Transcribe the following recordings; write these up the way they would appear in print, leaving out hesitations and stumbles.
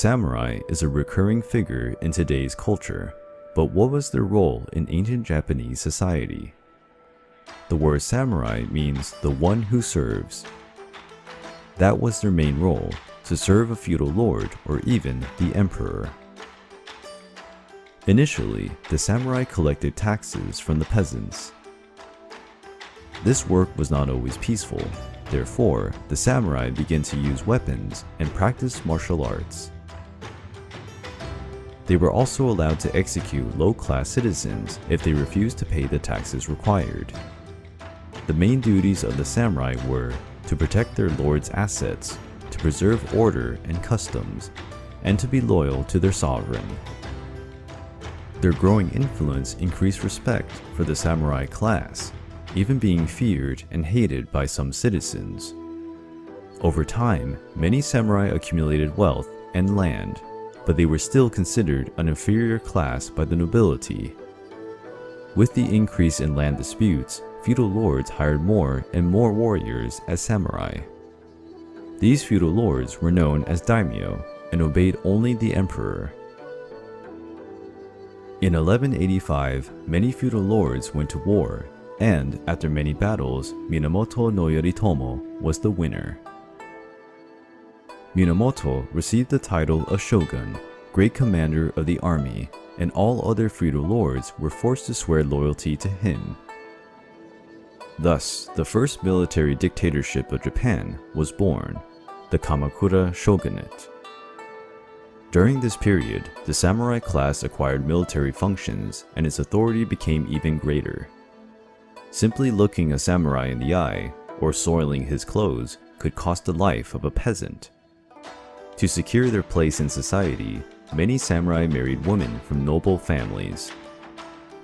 samurai is a recurring figure in today's culture, but what was their role in ancient Japanese society? The word samurai means the one who serves. That was their main role, to serve a feudal lord or even the emperor. Initially, the samurai collected taxes from the peasants. This work was not always peaceful, therefore, the samurai began to use weapons and practice martial arts. They were also allowed to execute low-class citizens if they refused to pay the taxes required. The main duties of the samurai were to protect their lord's assets, to preserve order and customs, and to be loyal to their sovereign. Their growing influence increased respect for the samurai class, even being feared and hated by some citizens. Over time, many samurai accumulated wealth and land, but they were still considered an inferior class by the nobility. With the increase in land disputes, feudal lords hired more and more warriors as samurai. These feudal lords were known as daimyo and obeyed only the emperor. In 1185, many feudal lords went to war, and after many battles, Minamoto no Yoritomo was the winner. Minamoto received the title of shogun, great commander of the army, and all other feudal lords were forced to swear loyalty to him. Thus, the first military dictatorship of Japan was born, the Kamakura shogunate. During this period, the samurai class acquired military functions and its authority became even greater. Simply looking a samurai in the eye, or soiling his clothes, could cost the life of a peasant. To secure their place in society, many samurai married women from noble families.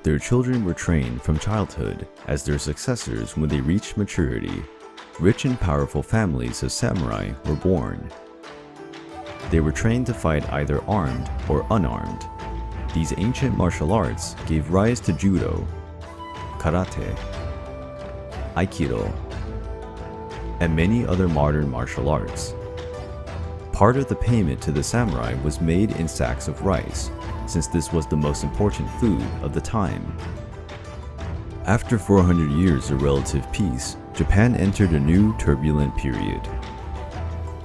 Their children were trained from childhood as their successors when they reached maturity. Rich and powerful families of samurai were born. They were trained to fight either armed or unarmed. These ancient martial arts gave rise to judo, karate, aikido, and many other modern martial arts. Part of the payment to the samurai was made in sacks of rice, since this was the most important food of the time. After 400 years of relative peace, Japan entered a new turbulent period.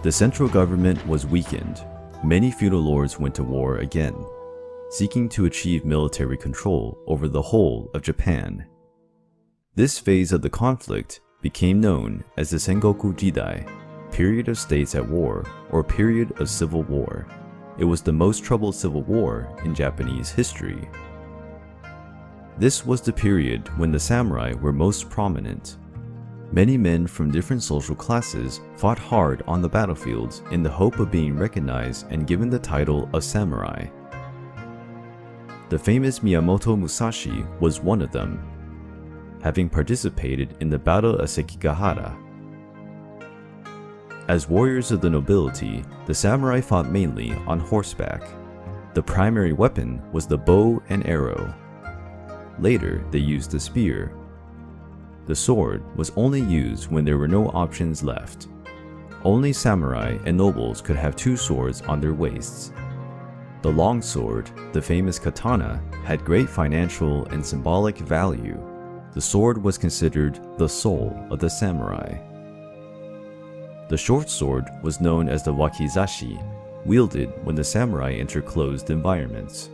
The central government was weakened. Many feudal lords went to war again, seeking to achieve military control over the whole of Japan. This phase of the conflict became known as the Sengoku JIDAI, period of states at war, or period of civil war. It was the most troubled civil war in Japanese history. This was the period when the samurai were most prominent. Many men from different social classes fought hard on the battlefields in the hope of being recognized and given the title of samurai. The famous Miyamoto Musashi was one of them, having participated in the Battle of Sekigahara. As warriors of the nobility, the samurai fought mainly on horseback. The primary weapon was the bow and arrow. Later, they used the spear. The sword was only used when there were no options left. Only samurai and nobles could have two swords on their waists. The long sword, the famous katana, had great financial and symbolic value. The sword was considered the soul of the samurai. The short sword was known as the wakisashi, wielded when the samurai entered closed environments.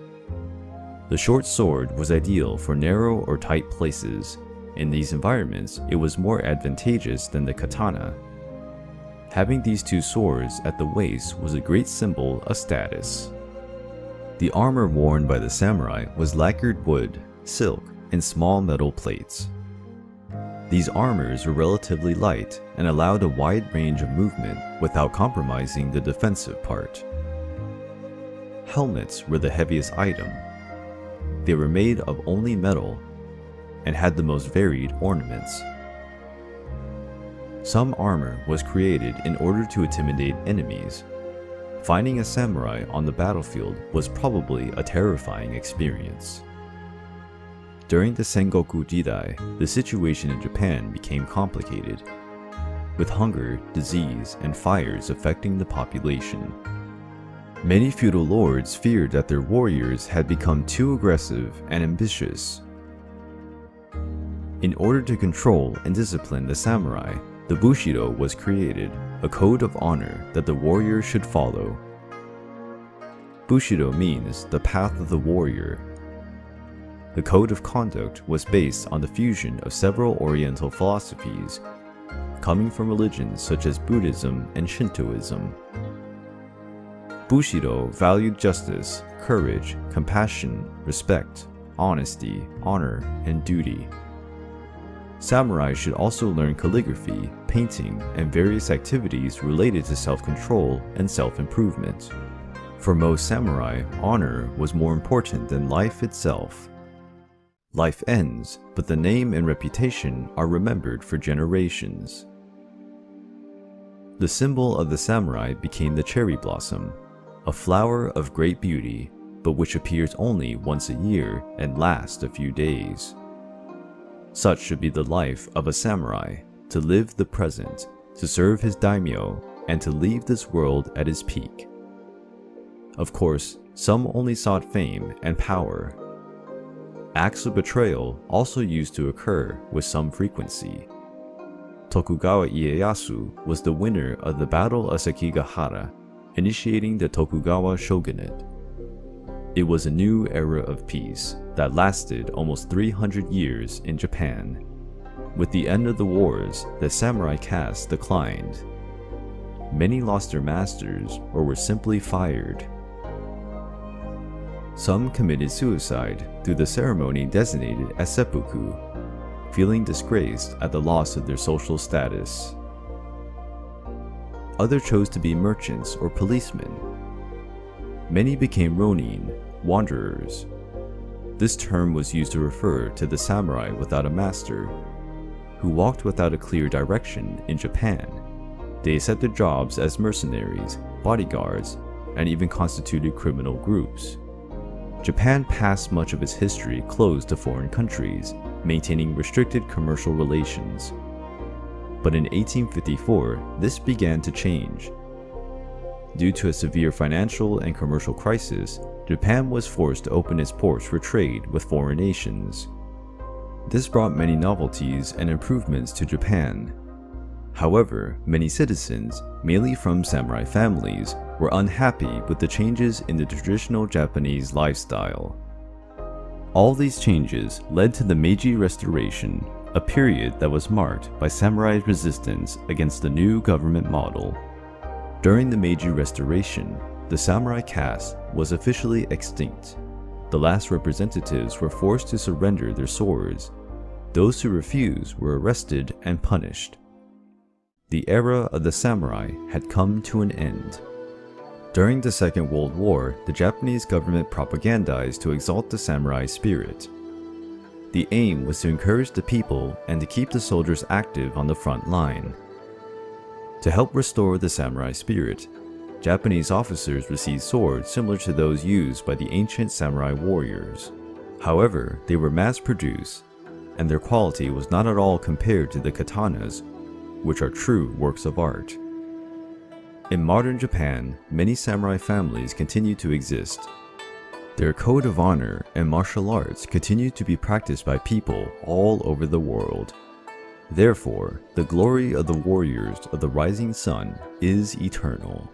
The short sword was ideal for narrow or tight places. In these environments, it was more advantageous than the katana. Having these two swords at the waist was a great symbol of status. The armor worn by the samurai was lacquered wood, silk, and small metal plates. These armors were relatively light and allowed a wide range of movement without compromising the defensive part. Helmets were the heaviest item. They were made of only metal and had the most varied ornaments. Some armor was created in order to intimidate enemies. Finding a samurai on the battlefield was probably a terrifying experience. During the Sengoku JIDAI, the situation in Japan became complicated, with hunger, disease, and fires affecting the population. Many feudal lords feared that their warriors had become too aggressive and ambitious. In order to control and discipline the samurai, the Bushido was created, a code of honor that the warrior should follow. Bushido means the path of the warrior. The code of conduct was based on the fusion of several Oriental philosophies, coming from religions such as Buddhism and Shintoism. Bushido valued justice, courage, compassion, respect, honesty, honor, and duty. Samurai should also learn calligraphy, painting, and various activities related to self-control and self-improvement. For most samurai, honor was more important than life itself. Life ends, but the name and reputation are remembered for generations. The symbol of the samurai became the cherry blossom, a flower of great beauty, but which appears only once a year and lasts a few days. Such should be the life of a samurai, to live the present, to serve his daimyo, and to leave this world at his peak. Of course, some only sought fame and power. Acts of betrayal also used to occur with some frequency. Tokugawa Ieyasu was the winner of the Battle of Sekigahara, initiating the Tokugawa shogunate. It was a new era of peace that lasted almost 300 years in Japan. With the end of the wars, the samurai caste declined. Many lost their masters or were simply fired. Some committed suicide through the ceremony designated as seppuku, feeling disgraced at the loss of their social status. Others chose to be merchants or policemen. Many became ronin, wanderers. This term was used to refer to the samurai without a master, who walked without a clear direction in Japan. They accepted jobs as mercenaries, bodyguards, and even constituted criminal groups. Japan passed much of its history closed to foreign countries, maintaining restricted commercial relations. But in 1854, this began to change. Due to a severe financial and commercial crisis, Japan was forced to open its ports for trade with foreign nations. This brought many novelties and improvements to Japan. However, many citizens, mainly from samurai families, were unhappy with the changes in the traditional Japanese lifestyle. All these changes led to the Meiji Restoration, a period that was marked by samurai's resistance against the new government model. During the Meiji Restoration, the samurai caste was officially extinct. The last representatives were forced to surrender their swords. Those who refused were arrested and punished. The era of the samurai had come to an end. During the Second World War, the Japanese government propagandized to exalt the samurai spirit. The aim was to encourage the people and to keep the soldiers active on the front line. To help restore the samurai spirit, Japanese officers received swords similar to those used by the ancient samurai warriors. However, they were mass-produced, and their quality was not at all compared to the katanas, which are true works of art. In modern Japan, many samurai families continue to exist. Their code of honor and martial arts continue to be practiced by people all over the world. Therefore, the glory of the warriors of the rising sun is eternal.